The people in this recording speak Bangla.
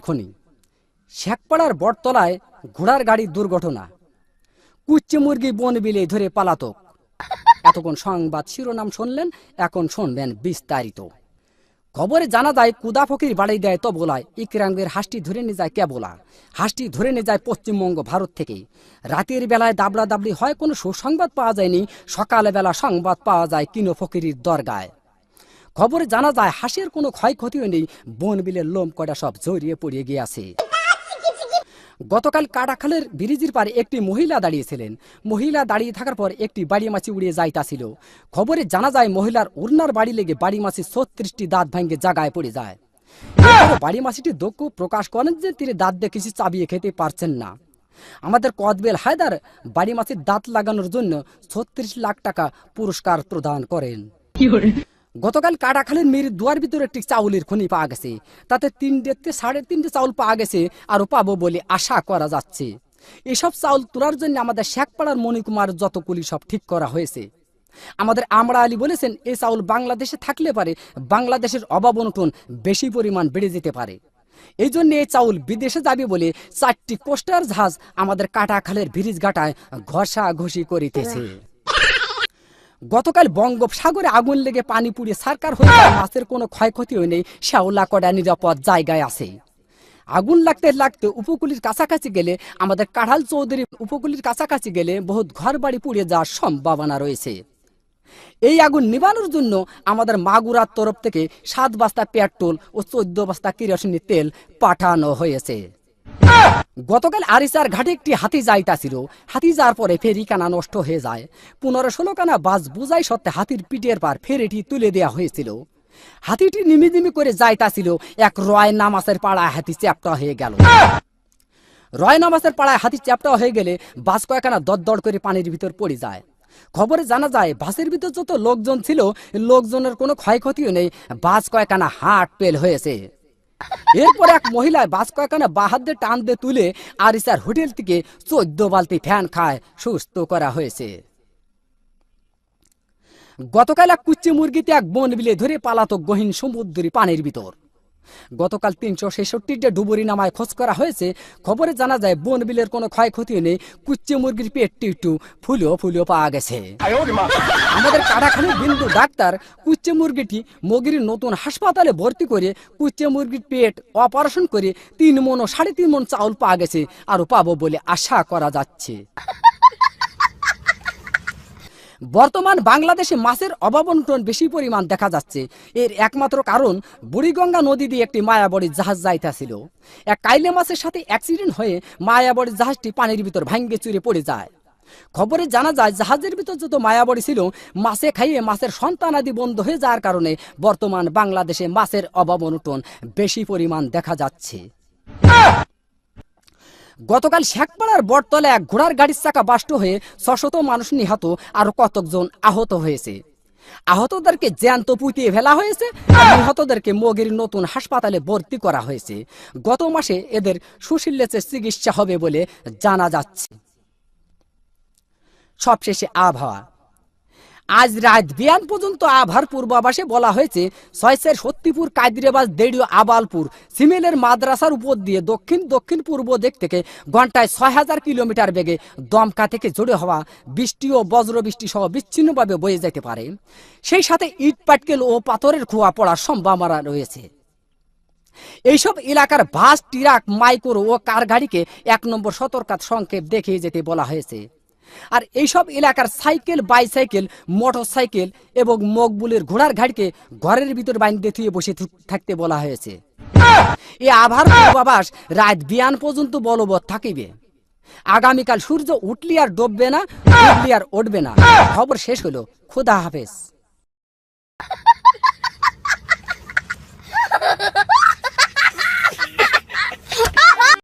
খনি শেখপাড়ার বটতলায় ঘোড়ার গাড়ির দুর্ঘটনা, কুচ্চে মুরগি বন বিলে ধরে পালাতক। এতক্ষণ সংবাদ শিরোনাম শুনলেন, এখন শুনবেন বিস্তারিত। খবরে জানা যায় কুদা ফকির বাড়ি দেয় তবলায়, ইকরাঙ্গের হাঁসটি ধরে নিয়ে যায় কেবলা। হাঁসটি ধরে নিয়ে যায় পশ্চিমবঙ্গ ভারত থেকে। রাতের বেলায় দাবড়া দাবড়ি হয়, কোনো সুসংবাদ পাওয়া যায়নি। সকালবেলা সংবাদ পাওয়া যায় কিনো ফকিরির দরগায়। খবরে জানা যায় হাঁসের কোনো ক্ষয়ক্ষতিও নেই, বন বিলের লোম কটা সব জড়িয়ে পড়িয়ে গিয়েছে। গতকাল কাটাখালের ব্রিজের পারে একটি মহিলা দাঁড়িয়েছিলেন। মহিলা দাঁড়িয়ে থাকার পর একটি বাড়ি মাছি উড়িয়ে যাইতাছিল। খবরে জানা যায় মহিলার উড়নার বাড়ি লেগে বাড়ি মাছি 36টি দাঁত ভাঙ্গে জায়গায় পড়ে যায়। বাড়ি মাছিটি দুঃখ প্রকাশ করেন যে তিনি দাঁত দিয়ে কিছু চাবিয়ে খেতে পারছেন না। আমাদের কদবেল হায়দার বাড়ি মাছির দাঁত লাগানোর জন্য 36 লাখ টাকা পুরস্কার প্রদান করেন। গতকাল কাটাখালের মেয়ের দুয়ার ভিতরে একটি চাউলের খনি পাওয়া গেছে। তাতে 3.5 চাউল পাওয়া গেছে, আরো পাবো বলে আশা করা যাচ্ছে। এসব চাউল তোলার জন্য আমাদের শেখপাড়ার মণিকুমার যতগুলি সব ঠিক করা হয়েছে। আমাদের আমরা আলী বলেছেন এই চাউল বাংলাদেশে থাকলে পারে বাংলাদেশের অভাব অনটন বেশি পরিমাণ বেড়ে যেতে পারে। এই জন্য এই চাউল বিদেশে যাবে বলে 4টি কোস্টার জাহাজ আমাদের কাটাখালের ব্রিজ ঘাটায় ঘষাঘষি করিতেছে। গতকাল বঙ্গোপসাগরে আগুন লেগে পানি পুড়িয়ে সরকার হয়ে মাছের কোনো ক্ষয়ক্ষতি হয়নি, শ্যাওলা কড়া নিরাপদ জায়গায় আছে। আগুন লাগতে লাগতে উপকূলের কাছাকাছি গেলে আমাদের কাঁঠাল চৌধুরী উপকূলের কাছাকাছি গেলে বহুত ঘর বাড়ি পুড়িয়ে যাওয়ার সম্ভাবনা রয়েছে। এই আগুন নিবানোর জন্য আমাদের মাগুরার তরফ থেকে 7 বস্তা পেট্রোল ও 14 বস্তা কেরোসিন তেল পাঠানো হয়েছে। গতকাল আরিসার ঘাটে একটি হাতি যাইতাছিল। হাতি যাওয়ার পরে ফেরিখানা নষ্ট হয়ে যায়। 15-16 খানা বাস বুঝাই সত্ত্বে হাতির পিঠের পার ফেরিটি তুলে দেওয়া হয়েছিল। হাতিটি নিমিদিমি করে যাইতাছিল, এক রয় নামাজের পাড়ায় হাতি চ্যাপ্টা হয়ে গেল। রয় নামাজের পাড়ায় হাতি চ্যাপ্টা হয়ে গেলে বাস কয়েকখানা দরদর করে পানির ভিতর পড়ে যায়। খবরে জানা যায় বাসের ভিতর যত লোকজন ছিল লোকজনের কোনো ক্ষয়ক্ষতিও নেই, বাস কয়েকখানা হাট পেল হয়েছে। এরপর এক মহিলায় বাস কয়েকখানা বাহাত দিয়ে টান দিয়ে তুলে আরিসার হোটেল থেকে 14 বালতি ফ্যান খায় সুস্থ করা হয়েছে। গতকাল এক কুচ্চি মুরগিতে এক বন বিলে ধরে পালাতক গহীন সমুদ্রী পানির ভিতর। গতকাল 366 ডুবুরি নামায় খোঁজ করা হয়েছে। খবরে জানা যায় বন বিলের কোনো ক্ষয়ক্ষতি নেই, কুচ্চি মুরগির পেটটি একটু ফুলিও পাওয়া গেছে। আমাদের কাটাখালীর বিন্দু ডাক্তার কুচ্চি মুরগিটি মগির নতুন হাসপাতালে ভর্তি করে কুচ্চি মুরগির পেট অপারেশন করে 3 মণ ও 3.5 মণ চাউল পাওয়া গেছে, আরো পাবো বলে আশা করা যাচ্ছে। বর্তমান বাংলাদেশে মাছের অভাব অনটন বেশি পরিমাণ দেখা যাচ্ছে। এর একমাত্র কারণ বুড়িগঙ্গা নদী দিয়ে একটি মায়াবড়ির জাহাজ যাইতেছিল। এক কাইলে মাছের সাথে অ্যাক্সিডেন্ট হয়ে মায়াবড়ির জাহাজটি পানির ভিতর ভাঙ্গে চুরে পড়ে যায়। খবরে জানা যায় জাহাজের ভিতর যত মায়াবড়ি ছিল মাছে খাইয়ে মাছের সন্তানাদি বন্ধ হয়ে যাওয়ার কারণে বর্তমান বাংলাদেশে মাছের অভাব অনটন বেশি পরিমাণ দেখা যাচ্ছে। গতকাল শেখপাড়ার বটতলায় এক ঘোড়ার গাড়ির চাকা বাষ্ট হয়ে 600 মানুষ নিহত, আরো কতজন আহত হয়েছে। আহতদেরকে জ্যান্ত পুঁতিয়ে ফেলা হয়েছে, আর নিহতদেরকে মগির নতুন হাসপাতালে ভর্তি করা হয়েছে। গত মাসে এদের সুশীলের চিকিৎসা হবে বলে জানা যাচ্ছে। সবশেষে আবহাওয়া। আজ রাত বিয়ান পর্যন্ত আবহাওয়ার পূর্বাভাসে বলা হয়েছে 6 সত্যিপুর কাদিরাবাজ দেড়িও আবালপুর সিমেলের মাদ্রাসার উপর দিয়ে দক্ষিণ পূর্ব দিক থেকে ঘন্টায় 6000 কিলোমিটার বেগে দমকা থেকে জোরে হওয়া বৃষ্টি ও বজ্রবৃষ্টি সহ বিচ্ছিন্নভাবে বয়ে যেতে পারে। সেই সাথে ইট পাটকেল ও পাথরের খোয়া পড়ার সম্ভাবনা রয়েছে। এইসব এলাকার বাস, ট্রাক, মাইক্রো ও কার গাড়িকে 1 নম্বর সতর্কতা সংকেত দেখিয়ে যেতে বলা হয়েছে। আর এইসব এলাকার সাইকেল, বাইসাইকেল, মোটর সাইকেল এবং মকবুলের ঘোড়ার গাড়িকে ঘরের ভিতর বাইন্ধে থুয়ে বসে থাকতে বলা হয়েছে। এই আবহাওয়ার পূর্বাভাস রাত বিয়ান পর্যন্ত বলবৎ থাকিবে। আগামীকাল সূর্য উঠলি আর ডুববে না, উঠলি আর উঠবে না। খবর শেষ হলো। খোদা হাফেজ।